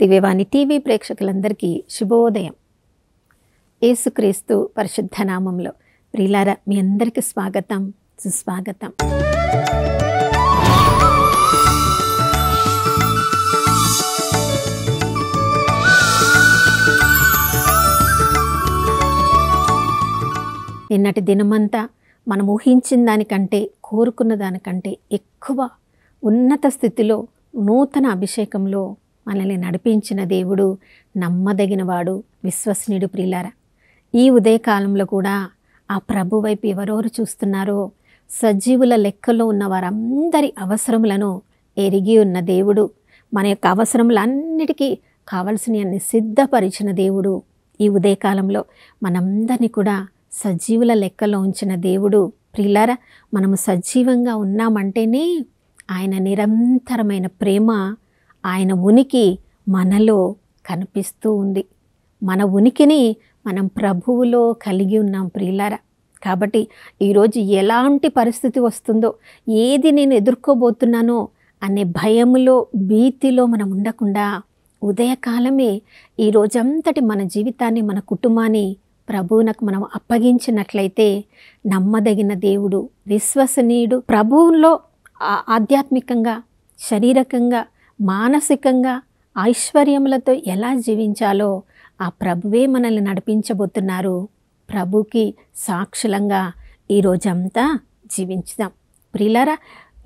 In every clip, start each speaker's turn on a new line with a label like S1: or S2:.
S1: దివ్యవాణి TV ప్రేక్షకులందరికీ శుభోదయం. యేసుక్రీస్తు పరిశుద్ధ నామంలో ప్రియులారా, మీ అందరికీ స్వాగతం, సుస్వాగతం. నిన్నటి దినమంతా మనం ఊహించిన దానికంటే, కోరుకున్న దానికంటే ఎక్కువ ఉన్నత స్థితిలో, నూతన అభిషేకంలో మనల్ని నడిపించిన దేవుడు నమ్మదగినవాడు, విశ్వసనీయుడు. ప్రియులారా, ఈ ఉదయకాలంలో కూడా ఆ ప్రభు వైపు ఎవరెవరు చూస్తున్నారో, సజీవుల లెక్కలో ఉన్న వారందరి అవసరములను ఎరిగి ఉన్న దేవుడు, మన యొక్క అవసరములన్నిటికీ కావలసినవన్నీ సిద్ధపరిచిన దేవుడు ఈ ఉదయకాలంలో మనందరినీ కూడా సజీవుల లెక్కలో ఉంచిన దేవుడు. ప్రియులారా, మనము సజీవంగా ఉన్నామంటేనే ఆయన నిరంతరమైన ప్రేమ, ఆయన ఉనికి మనలో కనిపిస్తూ ఉంది. మన ఉనికిని మనం ప్రభువులో కలిగి ఉన్నాం ప్రియులారా. కాబట్టి ఈరోజు ఎలాంటి పరిస్థితి వస్తుందో, ఏది నేను ఎదుర్కోబోతున్నానో అనే భయములో, భీతిలో మనం ఉండకుండా ఉదయకాలమే ఈ రోజంతటి మన జీవితాన్ని, మన కుటుంబాన్ని ప్రభువునకు మనం అప్పగించినట్లయితే నమ్మదగిన దేవుడు, విశ్వసనీయుడు, ప్రభువులో ఆధ్యాత్మికంగా, శారీరకంగా, మానసికంగా ఐశ్వర్యములతో ఎలా జీవించాలో ఆ ప్రభువే మనల్ని నడిపించబోతున్నారు. ప్రభుకి సాక్షులంగా ఈరోజంతా జీవించుదాం. ప్రియులారా,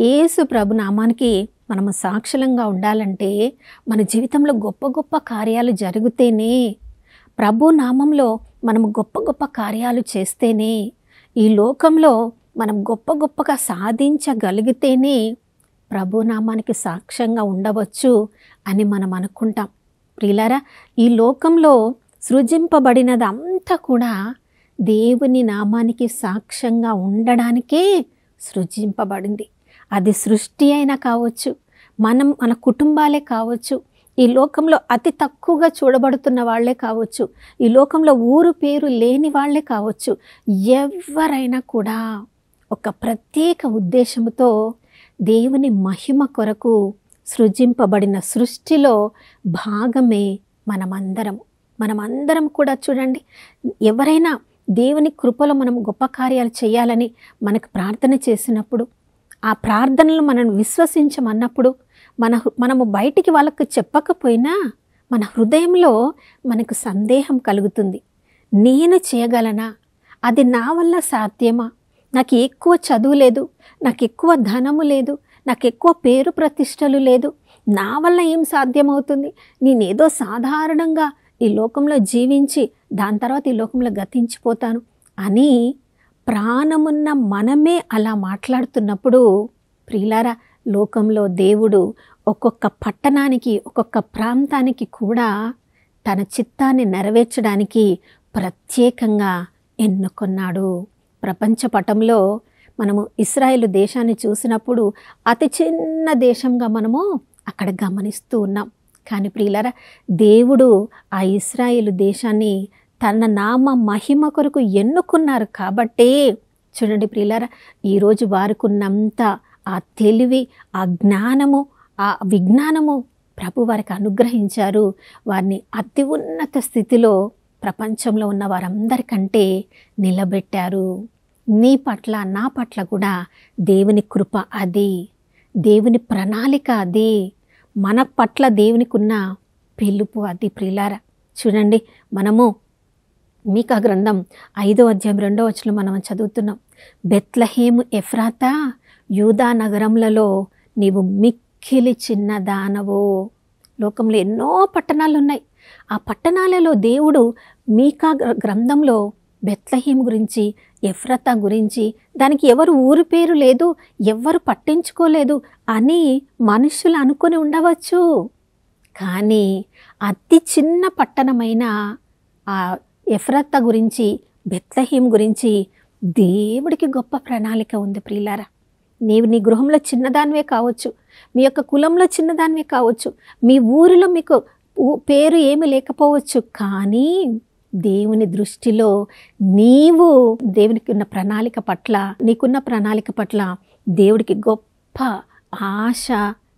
S1: యేసు ప్రభు నామానికి మనము సాక్షులంగా ఉండాలంటే మన జీవితంలో గొప్ప గొప్ప కార్యాలు జరిగితేనే, ప్రభు నామంలో మనం గొప్ప గొప్ప కార్యాలు చేస్తేనే, ఈ లోకంలో మనం గొప్ప గొప్పగా సాధించగలిగితేనే ప్రభు నామానికి సాక్ష్యంగా ఉండవచ్చు అని మనం అనుకుంటాం. ప్రియులారా, ఈ లోకంలో సృజింపబడినది అంతా కూడా దేవుని నామానికి సాక్ష్యంగా ఉండడానికే సృజింపబడింది. అది సృష్టి అయినా కావచ్చు, మన కుటుంబాలే కావచ్చు, ఈ లోకంలో అతి తక్కువగా చూడబడుతున్న వాళ్ళే కావచ్చు, ఈ లోకంలో ఊరు పేరు లేని వాళ్ళే కావచ్చు, ఎవరైనా కూడా ఒక ప్రత్యేక ఉద్దేశంతో దేవుని మహిమ కొరకు సృజింపబడిన సృష్టిలో భాగమే మనమందరం కూడా. చూడండి, ఎవరైనా దేవుని కృపలో మనం గొప్ప కార్యాలు చేయాలని మనకు ప్రార్థన చేసినప్పుడు, ఆ ప్రార్థనలు మనం విశ్వసించమన్నప్పుడు, మనము బయటికి వాళ్ళకు చెప్పకపోయినా మన హృదయంలో మనకు సందేహం కలుగుతుంది. నేను చేయగలనా? అది నా వల్ల సాధ్యమా? నాకు ఎక్కువ చదువు లేదు, నాకు ఎక్కువ ధనము లేదు, నాకు ఎక్కువ పేరు ప్రతిష్టలు లేదు, నా వల్ల ఏం సాధ్యమవుతుంది? నేనేదో సాధారణంగా ఈ లోకంలో జీవించి దాని తర్వాత ఈ లోకంలో గతించిపోతాను అని ప్రాణమున్న మనమే అలా మాట్లాడుతున్నప్పుడు, ప్రియులారా, లోకంలో దేవుడు ఒక్కొక్క పట్టణానికి, ఒక్కొక్క ప్రాంతానికి కూడా తన చిత్తాన్ని నెరవేర్చడానికి ప్రత్యేకంగా ఎన్నుకున్నాడు. ప్రపంచ పటంలో మనము ఇశ్రాయేలు దేశాన్ని చూసినప్పుడు అతి చిన్న దేశంగా మనము అక్కడ గమనిస్తూ ఉన్నాం. కానీ ప్రియులారా, దేవుడు ఆ ఇశ్రాయేలు దేశాన్ని తన నామ మహిమ కొరకు ఎన్నుకున్నారు. కాబట్టే చూడండి ప్రియులారా, ఈరోజు వారికున్నంత ఆ తెలివి, ఆ జ్ఞానము, ఆ విజ్ఞానము ప్రభు వారికి అనుగ్రహించారు. వారిని అతి ఉన్నత స్థితిలో ప్రపంచంలో ఉన్న వారందరికంటే నిలబెట్టారు. నీ పట్ల, నా పట్ల కూడా దేవుని కృప అది, దేవుని ప్రణాళిక అది, మన పట్ల దేవునికి ఉన్న పిలుపు అది. ప్రియులారా, చూడండి, మనము మీకా గ్రంథం 5వ అధ్యాయం 2వ వచనం మనం చదువుతున్నాం. బెత్లెహేము ఎఫ్రాతా, యూదా నగరములలో నీవు మిక్కిలి చిన్నదానవు. లోకంలో ఎన్నో పట్టణాలు ఉన్నాయి. ఆ పట్టణాలలో దేవుడు మీకా గ్రంథంలో బెత్లెహేము గురించి, ఎఫ్రాతా గురించి, దానికి ఎవరు ఊరి పేరు లేదు, ఎవరు పట్టించుకోలేదు అని మనుషులు అనుకొని ఉండవచ్చు. కానీ అతి చిన్న పట్టణమైన ఆ ఎఫ్రాతా గురించి, బెత్లెహేము గురించి దేవుడికి గొప్ప ప్రణాళిక ఉంది. ప్రియులారా, నీవు నీ గృహంలో చిన్నదానివే కావచ్చు, మీ యొక్క కులంలో చిన్నదానివే కావచ్చు, మీ ఊరిలో మీకు పేరు ఏమి లేకపోవచ్చు, కానీ దేవుని దృష్టిలో నీవు దేవునికి ఉన్న ప్రణాళిక పట్ల, నీకున్న ప్రణాళిక పట్ల దేవుడికి గొప్ప ఆశ,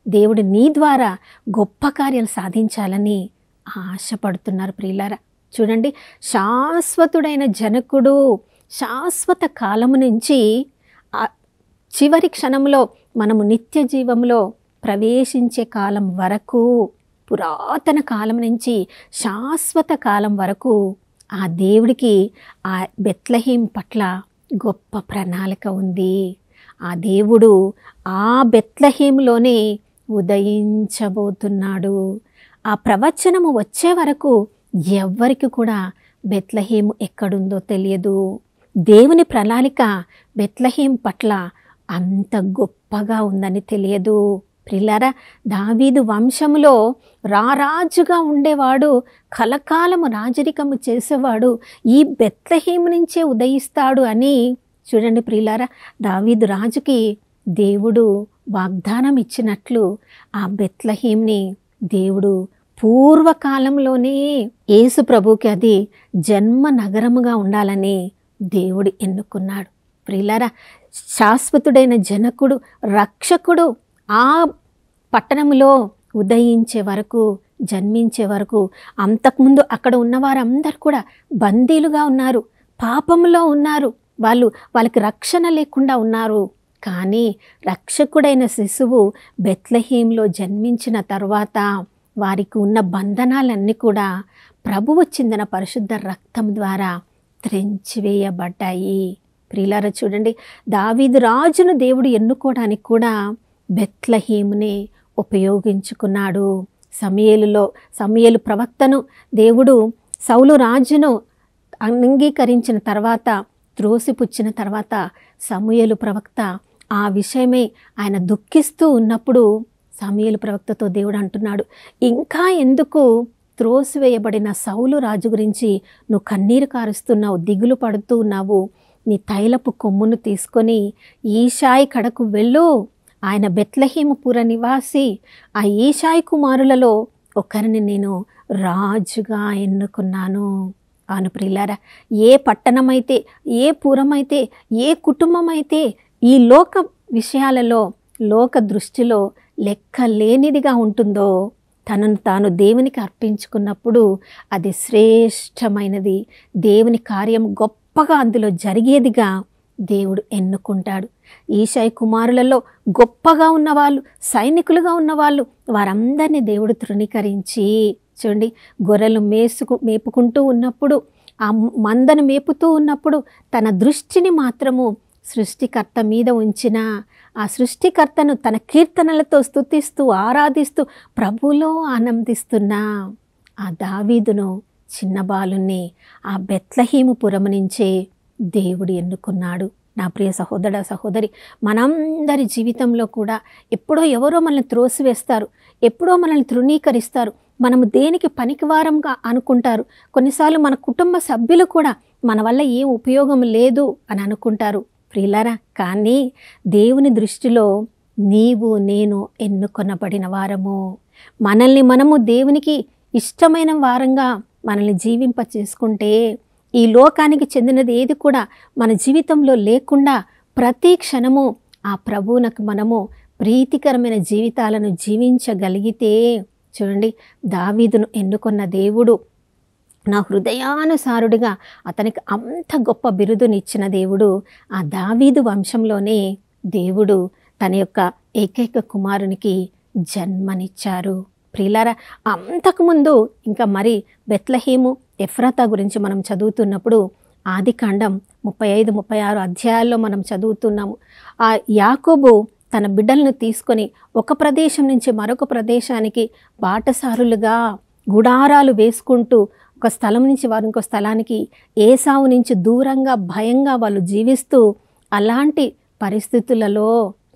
S1: దేవుడు నీ ద్వారా గొప్ప కార్యాలు సాధించాలని ఆశపడుతున్నారు ప్రియులారా. చూడండి, శాశ్వతుడైన జనకుడు శాశ్వత కాలము నుంచి చివరి క్షణంలో మనము నిత్య జీవంలో ప్రవేశించే కాలం వరకు, పురాతన కాలం నుంచి శాశ్వత కాలం వరకు ఆ దేవుడికి ఆ బెత్లెహేం పట్ల గొప్ప ప్రణాళిక ఉంది. ఆ దేవుడు ఆ బెత్లెహేంలోనే ఉదయించబోతున్నాడు. ఆ ప్రవచనము వచ్చే వరకు ఎవ్వరికి కూడా బెత్లెహేము ఎక్కడుందో తెలియదు. దేవుని ప్రణాళిక బెత్లెహేం పట్ల అంత గొప్పగా ఉందని తెలియదు. ప్రియులారా, దావీదు వంశములో రారాజుగా ఉండేవాడు, కలకాలము రాజరికము చేసేవాడు ఈ బెత్లెహేము నుంచే ఉదయిస్తాడు అని చూడండి ప్రియులారా, దావీదు రాజుకి దేవుడు వాగ్దానం ఇచ్చినట్లు ఆ బెత్లెహేంని దేవుడు పూర్వకాలంలోనే యేసు ప్రభుకి అది జన్మ నగరముగా ఉండాలని దేవుడు ఎన్నుకున్నాడు. ప్రియులారా, శాశ్వతుడైన జనకుడు, రక్షకుడు ఆ పట్టణంలో ఉదయించే వరకు, జన్మించే వరకు, అంతకుముందు అక్కడ ఉన్నవారందరూ కూడా బందీలుగా ఉన్నారు, పాపంలో ఉన్నారు, వాళ్ళకి రక్షణ లేకుండా ఉన్నారు. కానీ రక్షకుడైన శిశువు బెత్లెహేంలో జన్మించిన తర్వాత వారికి ఉన్న బంధనాలన్నీ కూడా ప్రభువు చిందిన పరిశుద్ధ రక్తం ద్వారా త్రెంచివేయబడ్డాయి. ప్రియులారా, చూడండి, దావీదు రాజును దేవుడు ఎన్నుకోవడానికి కూడా బెత్లెహేమునే ఉపయోగించుకున్నాడు. సమూయేలు ప్రవక్తను దేవుడు సౌలు రాజును అంగీకరించిన తర్వాత, త్రోసిపుచ్చిన తర్వాత సమూయేలు ప్రవక్త ఆ విషయమై ఆయన దుఃఖిస్తూ ఉన్నప్పుడు సమూయేలు ప్రవక్తతో దేవుడు అంటున్నాడు, ఇంకా ఎందుకు త్రోసివేయబడిన సౌలు రాజు గురించి నువ్వు కన్నీరు కారుస్తున్నావు, దిగులు పడుతూ ఉన్నావు? నీ తైలపు కొమ్మును తీసుకొని ఈషాయి కడకు వెళ్ళు. ఆయన బెత్లెహేము పుర నివాసి. ఆ ఈషాయి కుమారులలో ఒకరిని నేను రాజుగా ఎన్నుకున్నాను. అవును ప్రియులారా, ఏ పట్టణమైతే, ఏ పురమైతే, ఏ కుటుంబమైతే ఈ లోక విషయాలలో, లోక దృష్టిలో లెక్క లేనిదిగా ఉంటుందో, తనను తాను దేవునికి అర్పించుకున్నప్పుడు అది శ్రేష్టమైనది, దేవుని కార్యం గొప్పగా అందులో జరిగేదిగా దేవుడు ఎన్నుకుంటాడు. ఈషాయి కుమారులలో గొప్పగా ఉన్నవాళ్ళు, సైనికులుగా ఉన్నవాళ్ళు, వారందరినీ దేవుడు తృణీకరించి, చూడండి, గొర్రెలు మేపుకుంటూ ఉన్నప్పుడు, ఆ మందను మేపుతూ ఉన్నప్పుడు తన దృష్టిని మాత్రము సృష్టికర్త మీద ఉంచిన ఆ సృష్టికర్తను తన కీర్తనలతో స్తుతిస్తూ ఆరాధిస్తూ ప్రభువులో ఆనందిస్తున్న ఆ దావీదును, చిన్న బాలుని ఆ బెత్లెహేము పురము నుంచే దేవుడు ఎన్నుకున్నాడు. నా ప్రియ సహోదర సహోదరి, మనందరి జీవితంలో కూడా ఎప్పుడో ఎవరో మనల్ని త్రోసివేస్తారు, ఎప్పుడో మనల్ని తృణీకరిస్తారు, మనము దేనికి పనికివారంగా అనుకుంటారు. కొన్నిసార్లు మన కుటుంబ సభ్యులు కూడా మన వల్ల ఏం ఉపయోగం లేదు అని అనుకుంటారు ప్రియులారా. కానీ దేవుని దృష్టిలో నీవు నేను ఎన్నుకొనబడిన వారము. మనల్ని మనము దేవునికి ఇష్టమైన వారంగా మనల్ని జీవింప చేసుకుంటే ఈ లోకానికి చెందినది ఏది కూడా మన జీవితంలో లేకుండా ప్రతి క్షణము ఆ ప్రభువునకు మనము ప్రీతికరమైన జీవితాలను జీవించగలిగితే, చూడండి, దావీదును ఎన్నుకున్న దేవుడు నా హృదయానుసారుడిగా అతనికి అంత గొప్ప బిరుదునిచ్చిన దేవుడు ఆ దావీదు వంశంలోనే దేవుడు తన యొక్క ఏకైక కుమారునికి జన్మనిచ్చారు. ప్రియులారా, అంతకుముందు ఇంకా మరి బెత్లెహేము, ఎఫ్రాతా గురించి మనం చదువుతున్నప్పుడు ఆదికాండం 35-36 అధ్యాయాల్లో మనం చదువుతున్నాము. ఆ యాకోబు తన బిడ్డలను తీసుకొని ఒక ప్రదేశం నుంచి మరొక ప్రదేశానికి బాటసారులుగా గుడారాలు వేసుకుంటూ ఒక స్థలం నుంచి వారు ఇంకో స్థలానికి, ఏసావు నుంచి దూరంగా భయంగా వాళ్ళు జీవిస్తూ, అలాంటి పరిస్థితులలో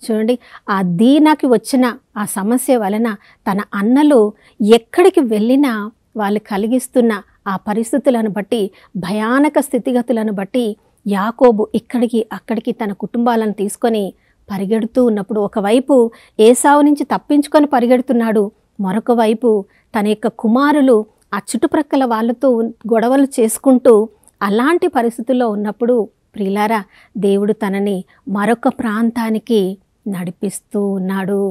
S1: చూడండి, ఆ దీనాకి వచ్చిన ఆ సమస్య వలన తన అన్నలు ఎక్కడికి వెళ్ళినా వాళ్ళు కలిగిస్తున్న ఆ పరిస్థితులను బట్టి, భయానక స్థితిగతులను బట్టి యాకోబు ఇక్కడికి అక్కడికి తన కుటుంబాలను తీసుకొని పరిగెడుతూ ఉన్నప్పుడు, ఒకవైపు ఏసావు నుంచి తప్పించుకొని పరిగెడుతున్నాడు, మరొక వైపు తన యొక్క కుమారులు ఆ చుట్టుప్రక్కల వాళ్ళతో గొడవలు చేసుకుంటూ అలాంటి పరిస్థితుల్లో ఉన్నప్పుడు ప్రియులారా, దేవుడు తనని మరొక ప్రాంతానికి నడిపిస్తూ ఉన్నాడు.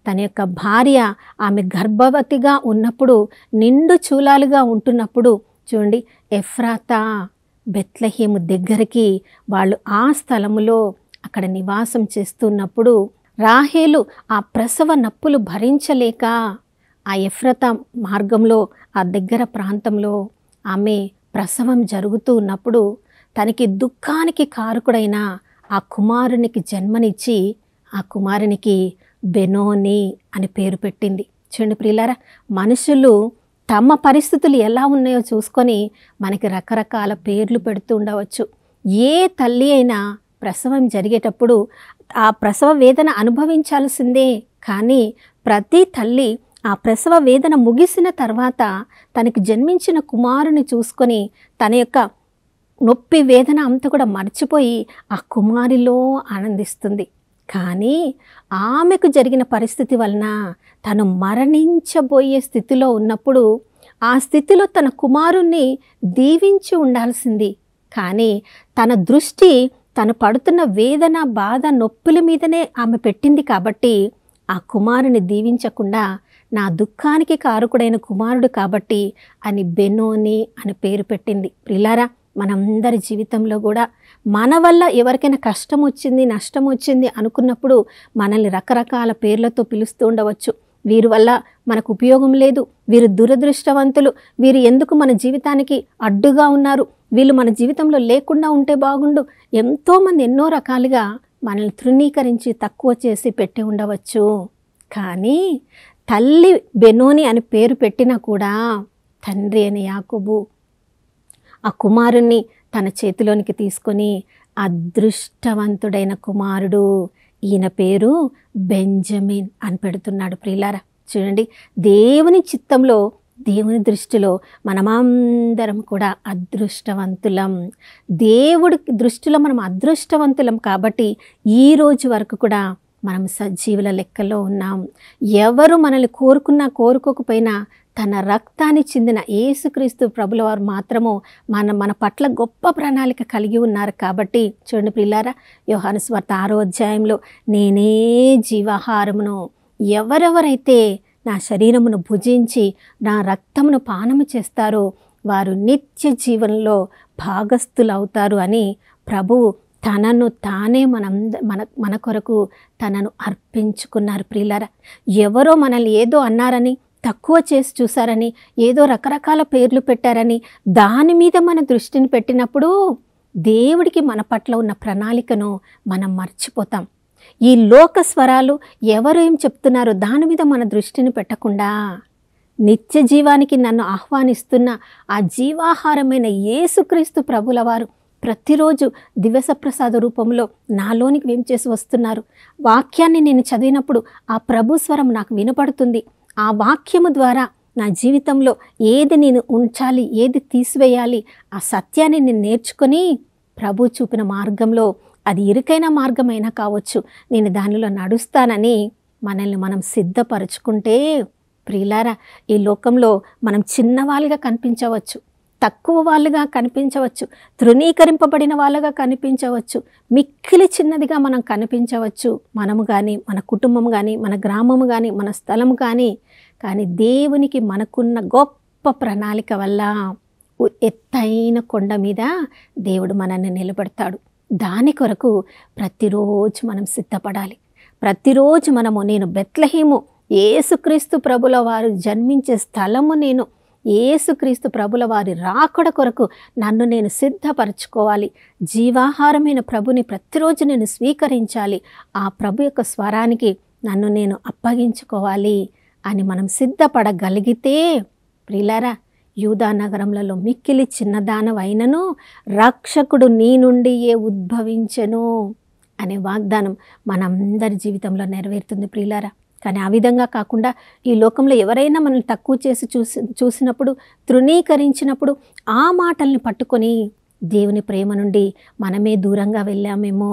S1: తన యొక్క భార్య ఆమె గర్భవతిగా ఉన్నప్పుడు, నిండు చూలాలుగా ఉంటున్నప్పుడు చూడండి, ఎఫ్రాతా బెత్లెహేము దగ్గరికి వాళ్ళు ఆ స్థలములో అక్కడ నివాసం చేస్తున్నప్పుడు రాహేలు ఆ ప్రసవ నొప్పులు భరించలేక ఆ ఎఫ్రాతా మార్గంలో ఆ దగ్గర ప్రాంతంలో ఆమె ప్రసవం జరుగుతూ ఉన్నప్పుడు తనకి దుఃఖానికి కారకుడైన ఆ కుమారునికి జన్మనిచ్చి ఆ కుమారునికి బెనోని అని పేరు పెట్టింది. చూడండి ప్రియులారా, మనుషులు తమ పరిస్థితులు ఎలా ఉన్నాయో చూసుకొని మనకి రకరకాల పేర్లు పెడుతూ ఉండవచ్చు. ఏ తల్లి అయినా ప్రసవం జరిగేటప్పుడు ఆ ప్రసవ వేదన అనుభవించాల్సిందే. కానీ ప్రతి తల్లి ఆ ప్రసవ వేదన ముగిసిన తర్వాత తనకి జన్మించిన కుమారుని చూసుకొని తన యొక్క నొప్పి వేదన అంతా కూడా మర్చిపోయి ఆ కుమారిలో ఆనందిస్తుంది. కానీ ఆమెకు జరిగిన పరిస్థితి వలన తను మరణించబోయే స్థితిలో ఉన్నప్పుడు ఆ స్థితిలో తన కుమారుణ్ణి దీవించి ఉండాల్సింది. కానీ తన దృష్టి తను పడుతున్న వేదన, బాధ, నొప్పుల మీదనే ఆమె పెట్టింది. కాబట్టి ఆ కుమారుని దీవించకుండా నా దుఃఖానికి కారకుడైన కుమారుడు కాబట్టి అని బెనోని అని పేరు పెట్టింది. ప్రియులారా, మనందరి జీవితంలో కూడా మన వల్ల ఎవరికైనా కష్టం వచ్చింది, నష్టం వచ్చింది అనుకున్నప్పుడు మనల్ని రకరకాల పేర్లతో పిలుస్తూ ఉండవచ్చు. వీరి వల్ల మనకు ఉపయోగం లేదు, వీరు దురదృష్టవంతులు, వీరు ఎందుకు మన జీవితానికి అడ్డుగా ఉన్నారు, వీళ్ళు మన జీవితంలో లేకుండా ఉంటే బాగుండు, ఎంతోమంది ఎన్నో రకాలుగా మనల్ని తృణీకరించి తక్కువ చేసి పెట్టి ఉండవచ్చు. కానీ తల్లి బెనోని అని పేరు పెట్టినా కూడా తండ్రి అని యాకోబు ఆ కుమారుణ్ణి తన చేతిలోనికి తీసుకొని అదృష్టవంతుడైన కుమారుడు, ఈయన పేరు బెంజమిన్ అని పెడుతున్నాడు. ప్రియులారా, చూడండి, దేవుని చిత్తంలో, దేవుని దృష్టిలో మనమందరం కూడా అదృష్టవంతులం. దేవుడి దృష్టిలో మనం అదృష్టవంతులం కాబట్టి ఈ రోజు వరకు కూడా మనం సజీవుల లెక్కలో ఉన్నాం. ఎవరు మనల్ని కోరుకున్నా కోరుకోకపోయినా తన రక్తాన్ని చిందిన యేసుక్రీస్తు ప్రభుల వారు మాత్రము మన పట్ల గొప్ప ప్రణాళిక కలిగి ఉన్నారు. కాబట్టి చూడండి ప్రియులారా, యోహాను సువార్త 6వ అధ్యాయంలో నేనే జీవాహారమును, ఎవరెవరైతే నా శరీరమును భుజించి నా రక్తమును పానము చేస్తారో వారు నిత్య జీవనంలో భాగస్థులవుతారు అని ప్రభువు తనను తానే మన కొరకు తనను అర్పించుకున్నారు. ప్రియులారా, ఎవరో మనల్ని ఏదో అన్నారని, తక్కువ చేసి చూసారని, ఏదో రకరకాల పేర్లు పెట్టారని దాని మీద మన దృష్టిని పెట్టినప్పుడు దేవుడికి మన పట్ల ఉన్న ప్రణాళికను మనం మర్చిపోతాం. ఈ లోక స్వరాలు ఎవరు ఏం చెప్తున్నారో దాని మీద మన దృష్టిని పెట్టకుండా నిత్య జీవానికి నన్ను ఆహ్వానిస్తున్న ఆ జీవాహారమైన యేసుక్రీస్తు ప్రభుల వారు ప్రతిరోజు దివ్య ప్రసాద రూపంలో నాలోనికి ఏం చేసి వస్తున్నారు. వాక్యాన్ని నేను చదివినప్పుడు ఆ ప్రభు స్వరం నాకు వినపడుతుంది. ఆ వాక్యము ద్వారా నా జీవితంలో ఏది నేను ఉంచాలి, ఏది తీసివేయాలి, ఆ సత్యాన్ని నేను నేర్చుకొని ప్రభు చూపిన మార్గంలో, అది ఇరుకైన మార్గమైనా కావచ్చు, నేను దానిలో నడుస్తానని మనల్ని మనం సిద్ధపరచుకుంటే ప్రియులారా, ఈ లోకంలో మనం చిన్నవాళ్ళుగా కనిపించవచ్చు, తక్కువ వాళ్ళుగా కనిపించవచ్చు, తృణీకరింపబడిన వాళ్ళగా కనిపించవచ్చు, మిక్కిలి చిన్నదిగా మనం కనిపించవచ్చు, మనము కానీ, మన కుటుంబం కానీ, మన గ్రామము కానీ, మన స్థలము కానీ. కానీ దేవునికి మనకున్న గొప్ప ప్రణాళిక వల్ల ఎత్తైన కొండ మీద దేవుడు మనల్ని నిలబెడతాడు. దాని కొరకు ప్రతిరోజు మనం సిద్ధపడాలి. ప్రతిరోజు మనము, నేను బెత్లెహేము, యేసుక్రీస్తు ప్రభుల వారు జన్మించే స్థలము, నేను యేసుక్రీస్తు ప్రభుల వారి రాకడ కొరకు నన్ను నేను సిద్ధపరచుకోవాలి. జీవాహారమైన ప్రభుని ప్రతిరోజు నేను స్వీకరించాలి. ఆ ప్రభు యొక్క స్వరానికి నన్ను నేను అప్పగించుకోవాలి అని మనం సిద్ధపడగలిగితే ప్రియులారా, యూదా నగరములలో మిక్కిలి చిన్నదానవైనను రక్షకుడు నీ నుండి ఉద్భవించెను అనే వాగ్దానం మనందరి జీవితంలో నెరవేరుతుంది ప్రియులారా. కానీ ఆ విధంగా కాకుండా ఈ లోకంలో ఎవరైనా మనల్ని తక్కువ చేసి చూసినప్పుడు, తృణీకరించినప్పుడు ఆ మాటల్ని పట్టుకొని దేవుని ప్రేమ నుండి మనమే దూరంగా వెళ్ళామేమో.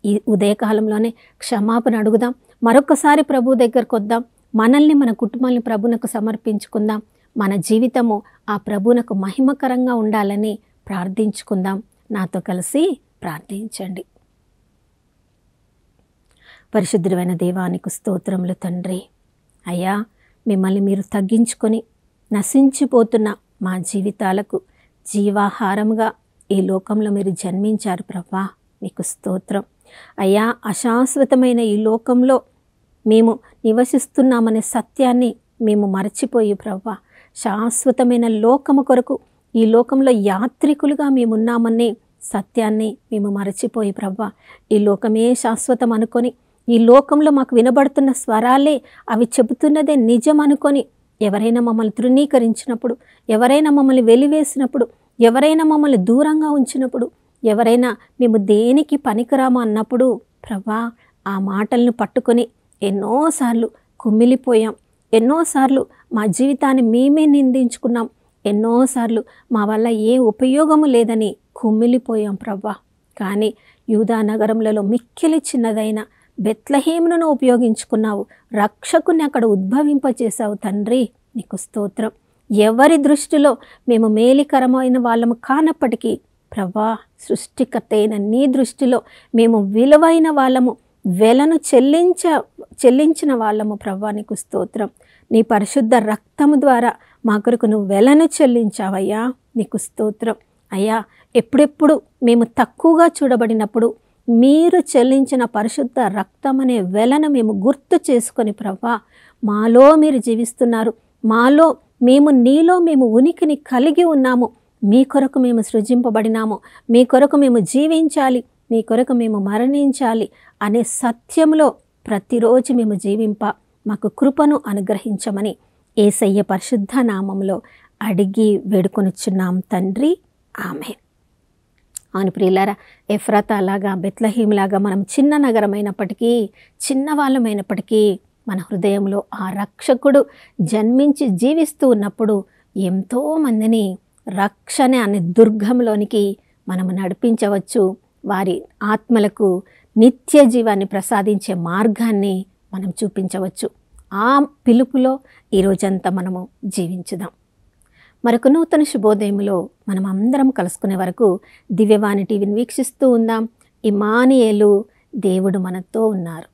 S1: ఈ ఉదయకాలంలోనే క్షమాపణ అడుగుదాం. మరొకసారి ప్రభు దగ్గరకు వద్దాం. మనల్ని, మన కుటుంబాన్ని ప్రభునకు సమర్పించుకుందాం. మన జీవితము ఆ ప్రభునకు మహిమకరంగా ఉండాలని ప్రార్థించుకుందాం. నాతో కలిసి ప్రార్థించండి. పరిశుద్ధమైన దేవానికి స్తోత్రములు తండ్రి. అయ్యా, మిమ్మల్ని మీరు తగ్గించుకొని నశించిపోతున్న మా జీవితాలకు జీవాహారముగా ఈ లోకంలో మీరు జన్మించారు ప్రభా, మీకు స్తోత్రం. అయ్యా, అశాశ్వతమైన ఈ లోకంలో మేము నివసిస్తున్నామనే సత్యాన్ని మేము మరచిపోయి ప్రభా, శాశ్వతమైన లోకము కొరకు ఈ లోకంలో యాత్రికులుగా మేమున్నామనే సత్యాన్ని మేము మరచిపోయి ప్రభా, ఈ లోకమే శాశ్వతం అనుకొని, ఈ లోకంలో మాకు వినబడుతున్న స్వరాలే అవి చెబుతున్నదే నిజం అనుకొని ఎవరైనా మమ్మల్ని తృణీకరించినప్పుడు, ఎవరైనా మమ్మల్ని వెలివేసినప్పుడు, ఎవరైనా మమ్మల్ని దూరంగా ఉంచినప్పుడు, ఎవరైనా మేము దేనికి పనికిరాము అన్నప్పుడు ప్రభా, ఆ మాటలను పట్టుకొని ఎన్నోసార్లు కుమిలిపోయాం. ఎన్నోసార్లు మా జీవితాన్ని మేమే నిందించుకున్నాం. ఎన్నోసార్లు మా వల్ల ఏ ఉపయోగము లేదని కుమిలిపోయాం ప్రభా. కానీ యూదా నగరములలో మిక్కిలి చిన్నదైన బెత్లెహేమును ఉపయోగించుకున్నావు. రక్షకుని అక్కడ ఉద్భవింపచేశావు తండ్రి, నీకు స్తోత్రం. ఎవరి దృష్టిలో మేము మేలికరమైన వాళ్ళము కానప్పటికీ ప్రభా, సృష్టికర్త అయిన నీ దృష్టిలో మేము విలువైన వాళ్ళము, వెలను చెల్లించిన వాళ్ళము ప్రభా, నీకు స్తోత్రం. నీ పరిశుద్ధ రక్తము ద్వారా మా కొరకు నువ్వు వెలను చెల్లించావయ్యా, నీకు స్తోత్రం. అయ్యా, ఎప్పుడెప్పుడు మేము తక్కువగా చూడబడినప్పుడు మీరు చెల్లించిన పరిశుద్ధ రక్తం అనే వెలను మేము గుర్తు చేసుకొని ప్రభా, మాలో మీరు జీవిస్తున్నారు, మాలో నీలో మేము ఉనికిని కలిగి ఉన్నాము, మీ కొరకు మేము సృజింపబడినాము, మీ కొరకు మేము జీవించాలి, మీ కొరకు మేము మరణించాలి అనే సత్యంలో ప్రతిరోజు మేము జీవింప మాకు కృపను అనుగ్రహించమని యేసయ్య పరిశుద్ధ నామంలో అడిగి వేడుకొనుచున్నాం తండ్రి, ఆమేన్. అవును ప్రియులారా, ఎఫ్రాతా లాగా బెత్లెహేములాగా మనం చిన్న నగరమైనప్పటికీ, చిన్నవాళ్ళమైనప్పటికీ మన హృదయంలో ఆ రక్షకుడు జన్మించి జీవిస్తూ ఉన్నప్పుడు ఎంతోమందిని రక్షణ అనే దుర్గంలోనికి మనము నడిపించవచ్చు. వారి ఆత్మలకు నిత్య జీవాన్ని ప్రసాదించే మార్గాన్ని మనం చూపించవచ్చు. ఆ పిలుపులో ఈరోజంతా మనము జీవించుదాం. మరొక నూతన శుభోదయంలో మనం అందరం కలుసుకునే వరకు దివ్యవాణి టీవీని వీక్షిస్తూ ఉందాం. ఇమ్మానుయేలు, దేవుడు మనతో ఉన్నారు.